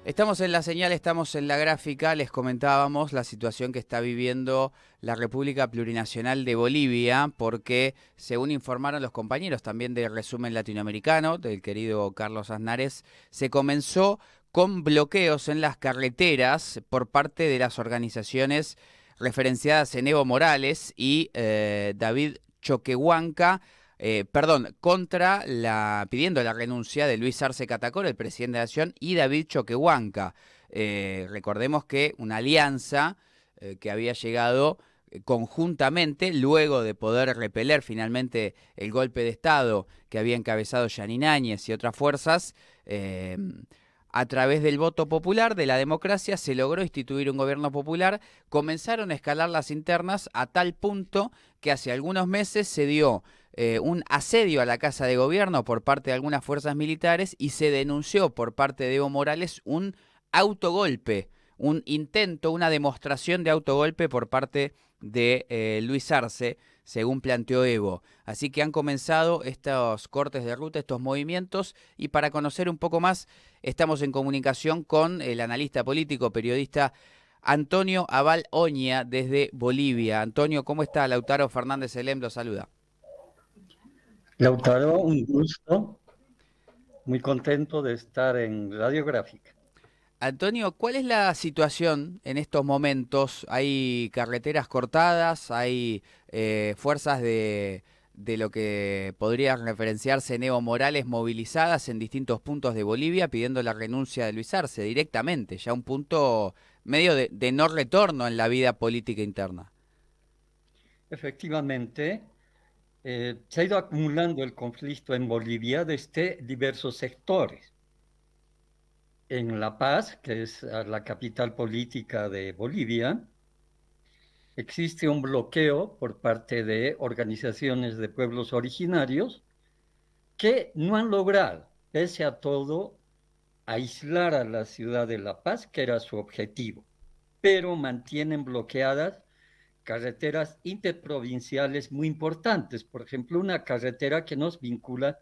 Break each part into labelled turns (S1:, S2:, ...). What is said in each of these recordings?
S1: Estamos en la señal, estamos en la gráfica, les comentábamos la situación que está viviendo la República Plurinacional de Bolivia, porque según informaron los compañeros también del resumen latinoamericano, del querido Carlos Aznares, se comenzó con bloqueos en las carreteras por parte de las organizaciones referenciadas en Evo Morales y David Choquehuanca, pidiendo la renuncia de Luis Arce Catacora, el presidente de la Nación, y David Choquehuanca. Recordemos que una alianza que había llegado conjuntamente, luego de poder repeler finalmente el golpe de Estado que había encabezado Yanin Áñez y otras fuerzas, a través del voto popular, de la democracia, se logró instituir un gobierno popular. Comenzaron a escalar las internas a tal punto que hace algunos meses se dio un asedio a la Casa de Gobierno por parte de algunas fuerzas militares y se denunció por parte de Evo Morales un autogolpe, un intento, una demostración de autogolpe por parte de Luis Arce, según planteó Evo. Así que han comenzado estos cortes de ruta, estos movimientos, y para conocer un poco más estamos en comunicación con el analista político, periodista Antonio Abal Oña desde Bolivia. Antonio, ¿cómo está? Lautaro Fernández Elem lo saluda.
S2: Lautaro, un gusto, muy contento de estar en Radiográfica.
S1: Antonio, ¿cuál es la situación en estos momentos? ¿Hay carreteras cortadas? ¿Hay fuerzas de lo que podría referenciarse en Evo Morales movilizadas en distintos puntos de Bolivia pidiendo la renuncia de Luis Arce directamente? Ya un punto medio de no retorno en la vida política interna.
S2: Efectivamente, se ha ido acumulando el conflicto en Bolivia desde diversos sectores. En La Paz, que es la capital política de Bolivia, existe un bloqueo por parte de organizaciones de pueblos originarios que no han logrado, pese a todo, aislar a la ciudad de La Paz, que era su objetivo, pero mantienen bloqueadas carreteras interprovinciales muy importantes, por ejemplo, una carretera que nos vincula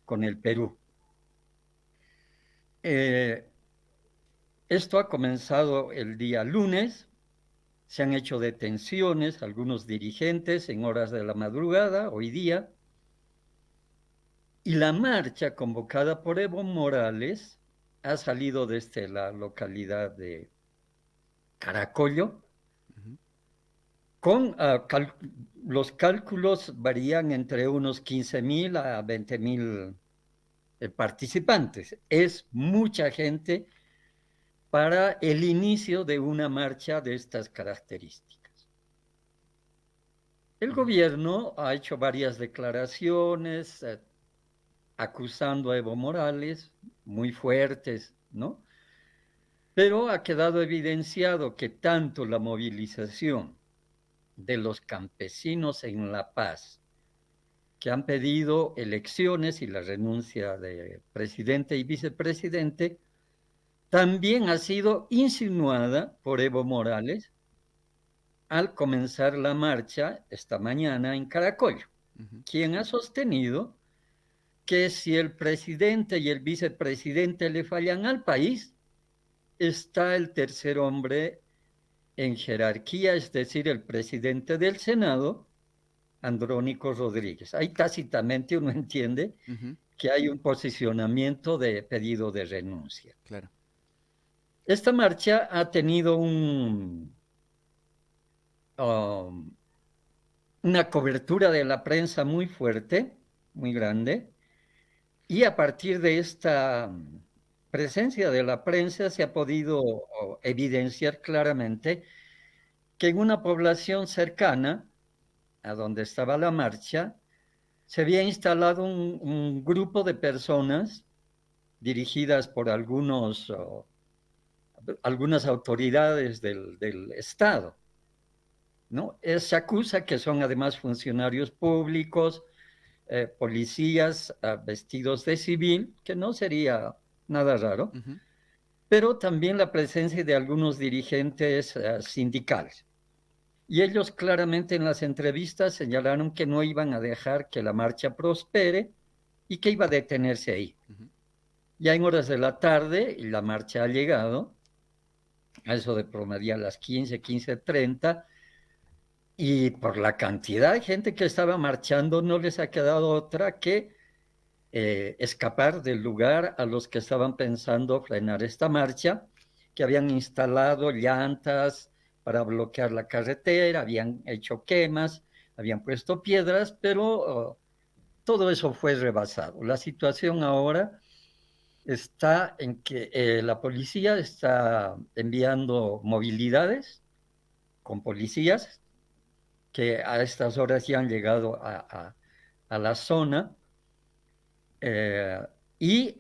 S2: con el Perú. Eh, Esto ha comenzado el día lunes, se han hecho detenciones, algunos dirigentes en horas de la madrugada, hoy día, y la marcha convocada por Evo Morales ha salido desde la localidad de Caracollo,
S1: Ujú.
S2: con los cálculos varían entre unos 15.000 a 20.000 participantes. Es mucha gente para el inicio de una marcha de estas características. El
S1: Ujú.
S2: gobierno ha hecho varias declaraciones acusando a Evo Morales, muy fuertes, ¿no? Pero ha quedado evidenciado que tanto la movilización de los campesinos en La Paz, que han pedido elecciones y la renuncia de presidente y vicepresidente, también ha sido insinuada por Evo Morales al comenzar la marcha esta mañana en Caracollo,
S1: Ujú.
S2: quien ha sostenido que si el presidente y el vicepresidente le fallan al país, está el tercer hombre en jerarquía, es decir, el presidente del Senado, Andrónico Rodríguez. Ahí tácitamente uno entiende
S1: Ujú.
S2: que hay un posicionamiento de pedido de renuncia.
S1: Claro.
S2: Esta marcha ha tenido um, una cobertura de la prensa muy fuerte, muy grande, y a partir de esta presencia de la prensa se ha podido evidenciar claramente que en una población cercana a donde estaba la marcha, se había instalado un grupo de personas dirigidas por algunas autoridades del Estado, ¿no? Se acusa que son además funcionarios públicos, policías vestidos de civil, que no sería nada raro,
S1: Ujú.
S2: pero también la presencia de algunos dirigentes sindicales. Y ellos claramente en las entrevistas señalaron que no iban a dejar que la marcha prospere y que iba a detenerse ahí.
S1: Ujú.
S2: Ya en horas de la tarde, y la marcha ha llegado, a eso de promedio a las 15:30, y por la cantidad de gente que estaba marchando, no les ha quedado otra que escapar del lugar a los que estaban pensando frenar esta marcha, que habían instalado llantas para bloquear la carretera, habían hecho quemas, habían puesto piedras, pero todo eso fue rebasado. La situación ahora está en que la policía está enviando movilidades con policías que a estas horas ya han llegado a la zona, eh, y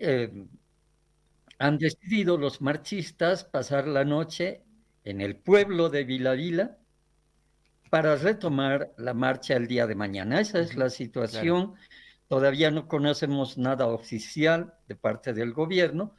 S2: han decidido los marchistas pasar la noche en el pueblo de Vilavila para retomar la marcha el día de mañana. Esa es la
S1: Claro.
S2: situación. Todavía no conocemos nada oficial de parte del gobierno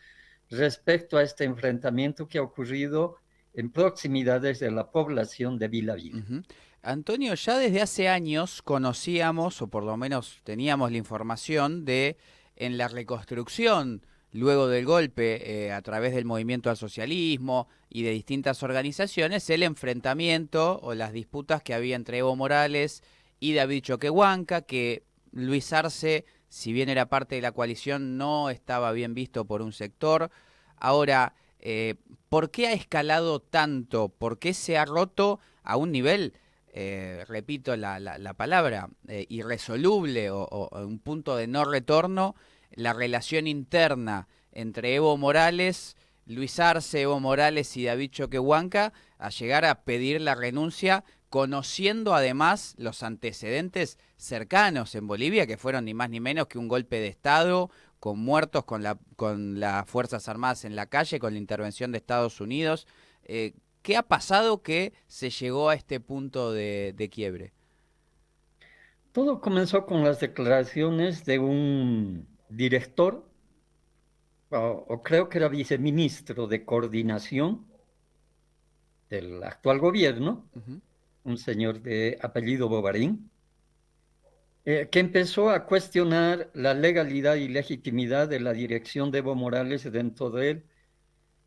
S2: respecto a este enfrentamiento que ha ocurrido en proximidades de la población de Vilavila.
S1: Ujú. Antonio, ya desde hace años conocíamos, o por lo menos teníamos la información de en la reconstrucción luego del golpe a través del movimiento al socialismo y de distintas organizaciones, el enfrentamiento o las disputas que había entre Evo Morales y David Choquehuanca, que Luis Arce, si bien era parte de la coalición, no estaba bien visto por un sector. Ahora, ¿por qué ha escalado tanto? ¿Por qué se ha roto a un nivel, repito la palabra, irresoluble o un punto de no retorno, la relación interna entre Evo Morales, Luis Arce, Evo Morales y David Choquehuanca, a llegar a pedir la renuncia, conociendo además los antecedentes cercanos en Bolivia, que fueron ni más ni menos que un golpe de Estado, con muertos, con las Fuerzas Armadas en la calle, con la intervención de Estados Unidos? ¿Qué ha pasado que se llegó a este punto de quiebre?
S2: Todo comenzó con las declaraciones de un director, o creo que era viceministro de coordinación del actual gobierno,
S1: Uh -huh.
S2: un señor de apellido Bobarín, que empezó a cuestionar la legalidad y legitimidad de la dirección de Evo Morales dentro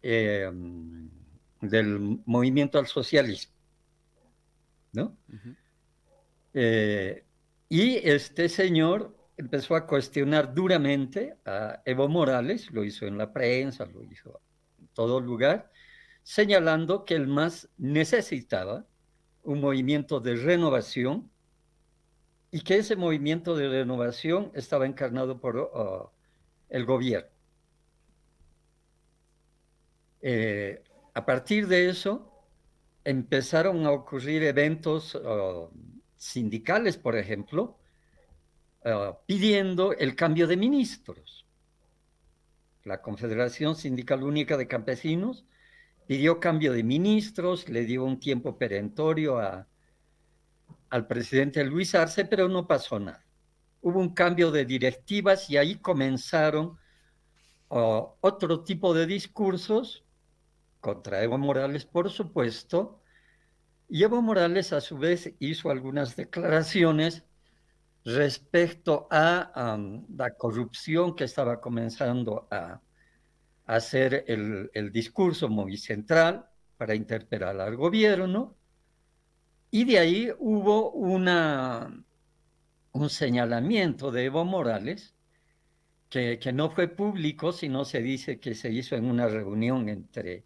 S2: eh, del movimiento al socialismo, ¿no?
S1: Uh -huh.
S2: Eh, y este señor empezó a cuestionar duramente a Evo Morales, lo hizo en la prensa, lo hizo en todo lugar, señalando que el MAS necesitaba un movimiento de renovación y que ese movimiento de renovación estaba encarnado por el gobierno. Eh, a partir de eso, empezaron a ocurrir eventos sindicales, por ejemplo, pidiendo el cambio de ministros. La Confederación Sindical Única de Campesinos pidió cambio de ministros, le dio un tiempo perentorio al presidente Luis Arce, pero no pasó nada. Hubo un cambio de directivas y ahí comenzaron otro tipo de discursos contra Evo Morales, por supuesto, y Evo Morales a su vez hizo algunas declaraciones respecto a la corrupción que estaba comenzando a hacer el discurso muy central para interpelar al gobierno, y de ahí hubo un señalamiento de Evo Morales que no fue público, sino se dice que se hizo en una reunión entre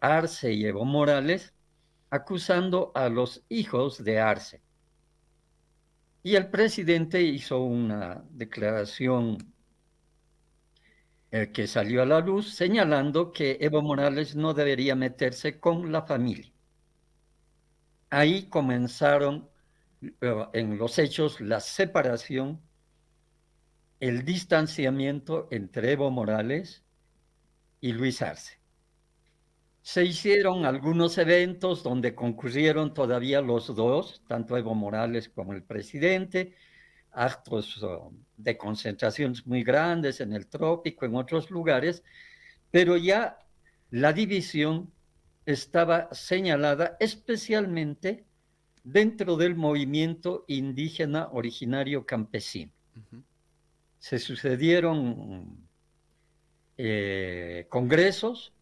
S2: Arce y Evo Morales, acusando a los hijos de Arce. Y el presidente hizo una declaración que salió a la luz señalando que Evo Morales no debería meterse con la familia. Ahí comenzaron en los hechos la separación, el distanciamiento entre Evo Morales y Luis Arce. Se hicieron algunos eventos donde concurrieron todavía los dos, tanto Evo Morales como el presidente, actos de concentraciones muy grandes en el trópico, en otros lugares, pero ya la división estaba señalada especialmente dentro del movimiento indígena originario campesino.
S1: Uh -huh.
S2: Se sucedieron congresos,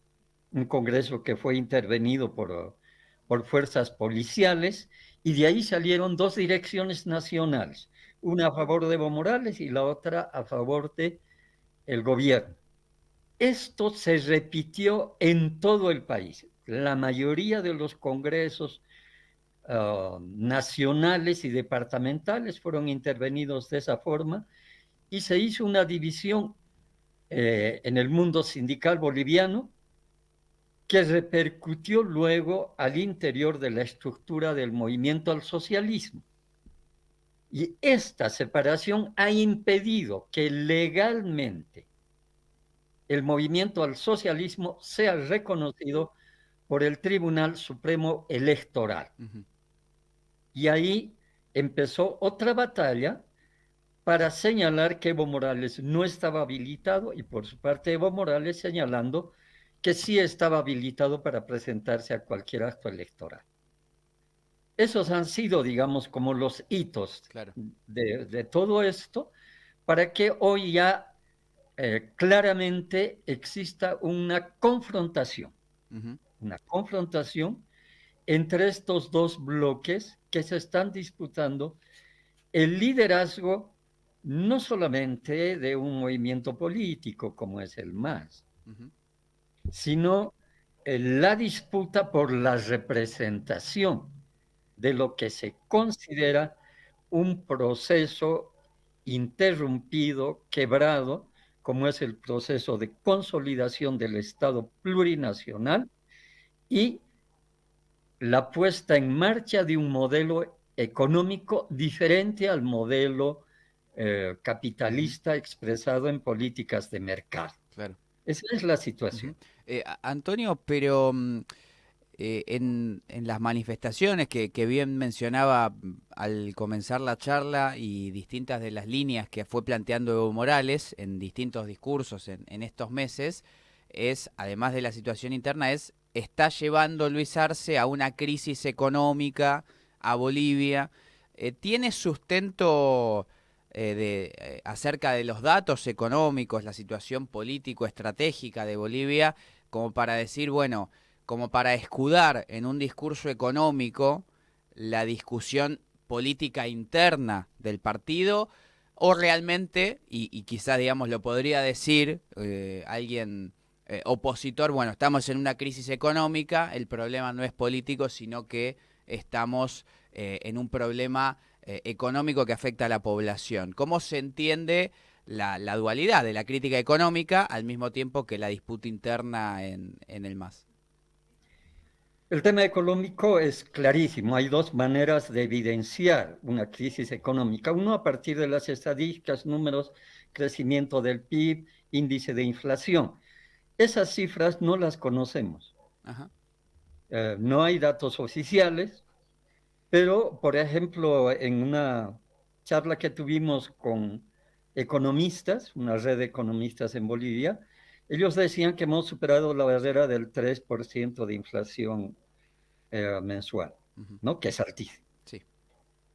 S2: un congreso que fue intervenido por fuerzas policiales, y de ahí salieron dos direcciones nacionales, una a favor de Evo Morales y la otra a favor de el gobierno. Esto se repitió en todo el país. La mayoría de los congresos nacionales y departamentales fueron intervenidos de esa forma y se hizo una división en el mundo sindical boliviano que repercutió luego al interior de la estructura del movimiento al socialismo. Y esta separación ha impedido que legalmente el movimiento al socialismo sea reconocido por el Tribunal Supremo Electoral.
S1: Ujú.
S2: Y ahí empezó otra batalla para señalar que Evo Morales no estaba habilitado y por su parte Evo Morales señalando que sí estaba habilitado para presentarse a cualquier acto electoral. Esos han sido, digamos, como los hitos
S1: Claro.
S2: de todo esto para que hoy ya claramente exista
S1: Ujú.
S2: una confrontación entre estos dos bloques que se están disputando el liderazgo no solamente de un movimiento político como es el MAS,
S1: Ujú.
S2: sino la disputa por la representación de lo que se considera un proceso interrumpido, quebrado, como es el proceso de consolidación del Estado plurinacional y la puesta en marcha de un modelo económico diferente al modelo
S1: Ujú.
S2: capitalista expresado en políticas de mercado.
S1: Claro.
S2: Esa es la
S1: Ujú.
S2: situación.
S1: Antonio, pero en las manifestaciones que bien mencionaba al comenzar la charla y distintas de las líneas que fue planteando Evo Morales en distintos discursos en estos meses, es, además de la situación interna, está llevando Luis Arce a una crisis económica a Bolivia. ¿Tiene sustento acerca de los datos económicos, la situación político-estratégica de Bolivia, como para decir, bueno, como para escudar en un discurso económico la discusión política interna del partido, o realmente, y quizás digamos lo podría decir alguien opositor, bueno, estamos en una crisis económica, el problema no es político, sino que estamos en un problema económico que afecta a la población. ¿Cómo se entiende la dualidad de la crítica económica al mismo tiempo que la disputa interna en el MAS?
S2: El tema económico es clarísimo. Hay dos maneras de evidenciar una crisis económica. Uno a partir de las estadísticas, números, crecimiento del PIB, índice de inflación. Esas cifras no las conocemos.
S1: Ajá.
S2: No hay datos oficiales, pero, por ejemplo, en una charla que tuvimos con economistas, una red de economistas en Bolivia, ellos decían que hemos superado la barrera del 3% de inflación mensual,
S1: Ujú.
S2: ¿no? Que es altísimo.
S1: Sí.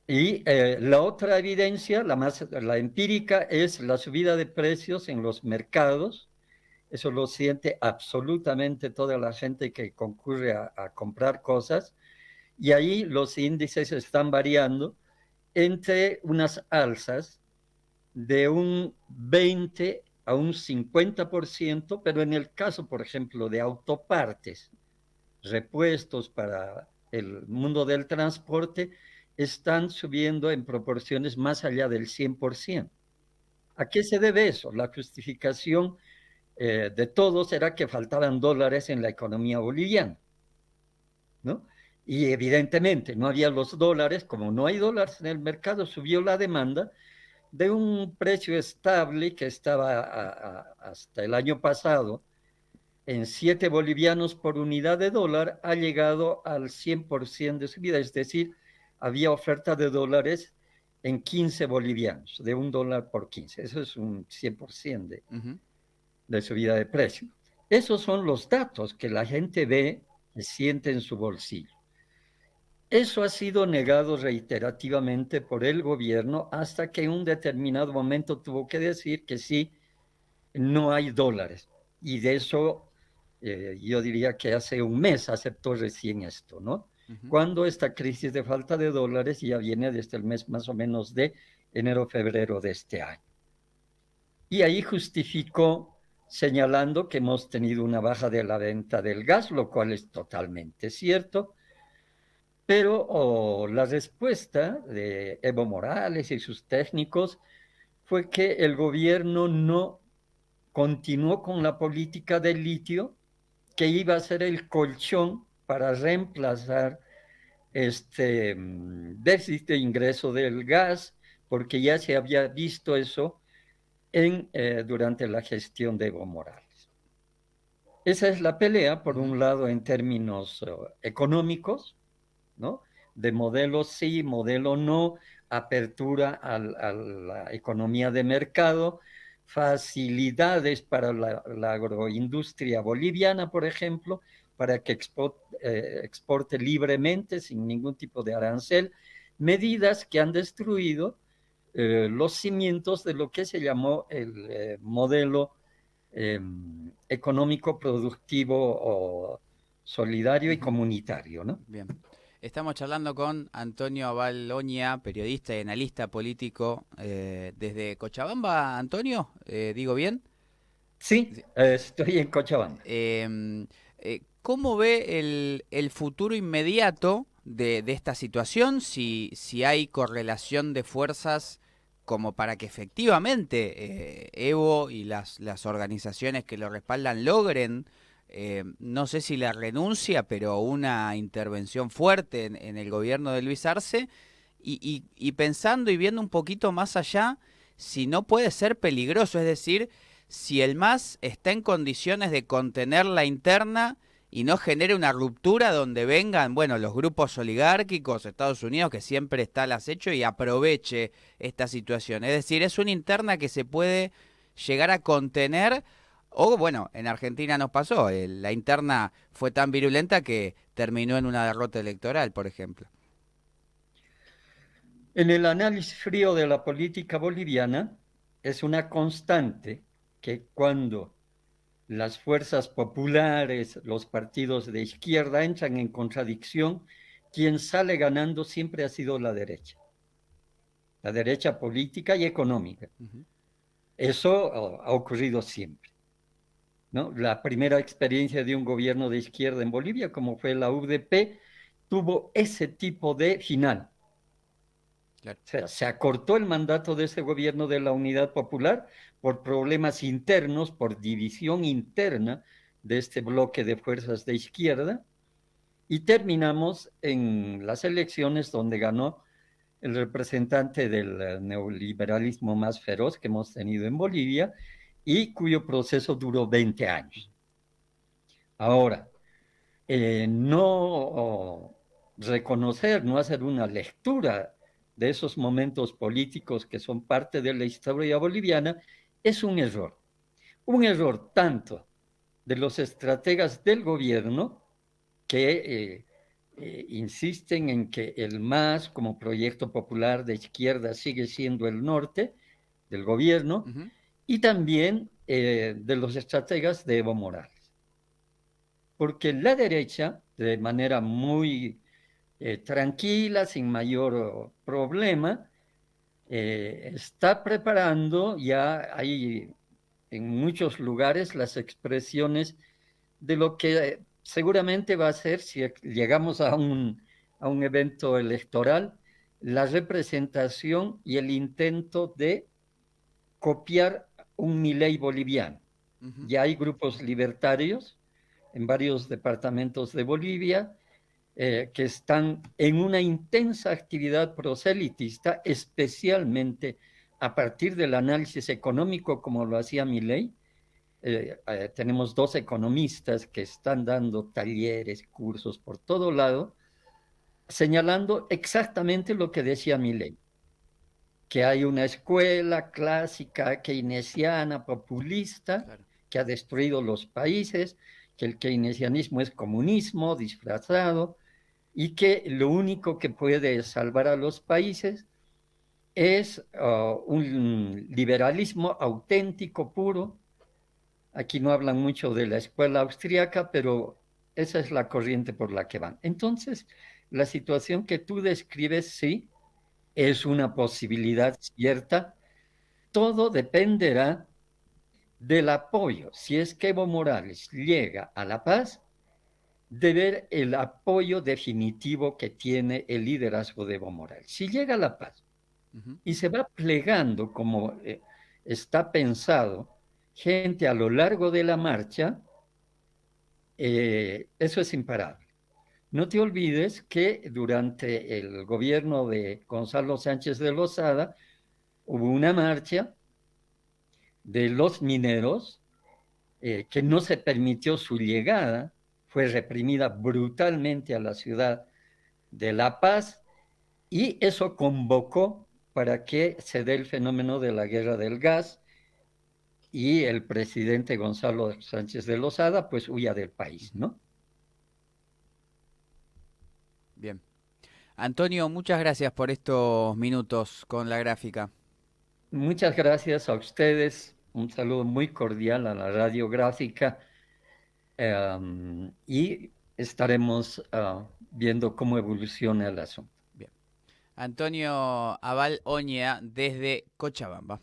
S2: Y la otra evidencia, la empírica, es la subida de precios en los mercados. Eso lo siente absolutamente toda la gente que concurre a comprar cosas. Y ahí los índices están variando entre unas alzas de un 20 a un 50%, pero en el caso, por ejemplo, de autopartes, repuestos para el mundo del transporte, están subiendo en proporciones más allá del 100%. ¿A qué se debe eso? La justificación de todos era que faltaban dólares en la economía boliviana, ¿no? Y evidentemente no había los dólares, como no hay dólares en el mercado, subió la demanda de un precio estable que estaba hasta el año pasado en 7 bolivianos por unidad de dólar, ha llegado al 100% de subida, es decir, había oferta de dólares en 15 bolivianos, de un dólar por 15. Eso es un 100%
S1: Ujú.
S2: de subida de precio. Esos son los datos que la gente ve y siente en su bolsillo. Eso ha sido negado reiterativamente por el gobierno hasta que en un determinado momento tuvo que decir que sí, no hay dólares. y de eso yo diría que hace un mes aceptó recién esto, ¿no?
S1: Ujú.
S2: Cuando esta crisis de falta de dólares ya viene desde el mes más o menos de enero, febrero de este año. Y ahí justificó señalando que hemos tenido una baja de la venta del gas, lo cual es totalmente cierto, pero la respuesta de Evo Morales y sus técnicos fue que el gobierno no continuó con la política del litio, que iba a ser el colchón para reemplazar este déficit de ingreso del gas, porque ya se había visto eso durante la gestión de Evo Morales. Esa es la pelea, por
S1: Ujú.
S2: un lado, en términos económicos, ¿no? De modelo sí, modelo no, apertura a la economía de mercado, facilidades para la agroindustria boliviana, por ejemplo, para que exporte libremente, sin ningún tipo de arancel, medidas que han destruido los cimientos de lo que se llamó el modelo económico, productivo, o solidario y
S1: Ujú.
S2: comunitario, ¿no?
S1: Bien. Estamos charlando con Antonio Abaloña, periodista y analista político desde Cochabamba. Antonio, ¿digo bien?
S2: Sí,
S1: Sí.
S2: estoy en Cochabamba.
S1: ¿Cómo ve el futuro inmediato de esta situación? Si hay correlación de fuerzas como para que efectivamente Evo y las organizaciones que lo respaldan logren, no sé si la renuncia, pero una intervención fuerte en el gobierno de Luis Arce, y pensando y viendo un poquito más allá, si no puede ser peligroso, es decir, si el MAS está en condiciones de contener la interna y no genere una ruptura donde vengan, bueno, los grupos oligárquicos, Estados Unidos, que siempre está al acecho y aproveche esta situación. Es decir, es una interna que se puede llegar a contener, o bueno, en Argentina nos pasó, la interna fue tan virulenta que terminó en una derrota electoral, por ejemplo.
S2: En el análisis frío de la política boliviana es una constante que cuando las fuerzas populares, los partidos de izquierda entran en contradicción, quien sale ganando siempre ha sido la derecha política y económica.
S1: Uh -huh.
S2: Eso ha ocurrido siempre, ¿no? La primera experiencia de un gobierno de izquierda en Bolivia, como fue la UDP, tuvo ese tipo de final.
S1: Claro.
S2: O sea, se acortó el mandato de ese gobierno de la Unidad Popular por problemas internos, por división interna de este bloque de fuerzas de izquierda, y terminamos en las elecciones donde ganó el representante del neoliberalismo más feroz que hemos tenido en Bolivia y cuyo proceso duró 20 años. Ahora, no reconocer, no hacer una lectura de esos momentos políticos que son parte de la historia boliviana es un error. Un error tanto de los estrategas del gobierno que insisten en que el MAS como proyecto popular de izquierda sigue siendo el norte del
S1: Uh
S2: gobierno,
S1: -huh.
S2: y también de los estrategas de Evo Morales. Porque la derecha, de manera muy tranquila, sin mayor problema, está preparando, ya hay en muchos lugares las expresiones de lo que seguramente va a ser, si llegamos a un evento electoral, la representación y el intento de copiar un Milei boliviano.
S1: Uh -huh.
S2: Ya hay grupos libertarios en varios departamentos de Bolivia que están en una intensa actividad proselitista, especialmente a partir del análisis económico, como lo hacía Milei. Tenemos dos economistas que están dando talleres, cursos por todo lado, señalando exactamente lo que decía Milei, que hay una escuela clásica keynesiana, populista,
S1: Claro.
S2: que ha destruido los países, que el keynesianismo es comunismo disfrazado, y que lo único que puede salvar a los países es un liberalismo auténtico, puro, Aquí no hablan mucho de la escuela austríaca, pero esa es la corriente por la que van. Entonces, la situación que tú describes, sí, es una posibilidad cierta. Todo dependerá del apoyo. Si es que Evo Morales llega a la paz, de ver el apoyo definitivo que tiene el liderazgo de Evo Morales. Si llega a la paz
S1: Ujú.
S2: y se va plegando como está pensado, gente a lo largo de la marcha, eso es imparable. No te olvides que durante el gobierno de Gonzalo Sánchez de Lozada hubo una marcha de los mineros que no se permitió su llegada, fue reprimida brutalmente a la ciudad de La Paz y eso convocó para que se dé el fenómeno de la guerra del gas y el presidente Gonzalo Sánchez de Lozada pues huya del país,
S1: Ujú.
S2: ¿no?
S1: Bien. Antonio, muchas gracias por estos minutos con la gráfica.
S2: Muchas gracias a ustedes, un saludo muy cordial a la radiográfica y estaremos viendo cómo evoluciona el asunto.
S1: Bien. Antonio Abal Oña desde Cochabamba.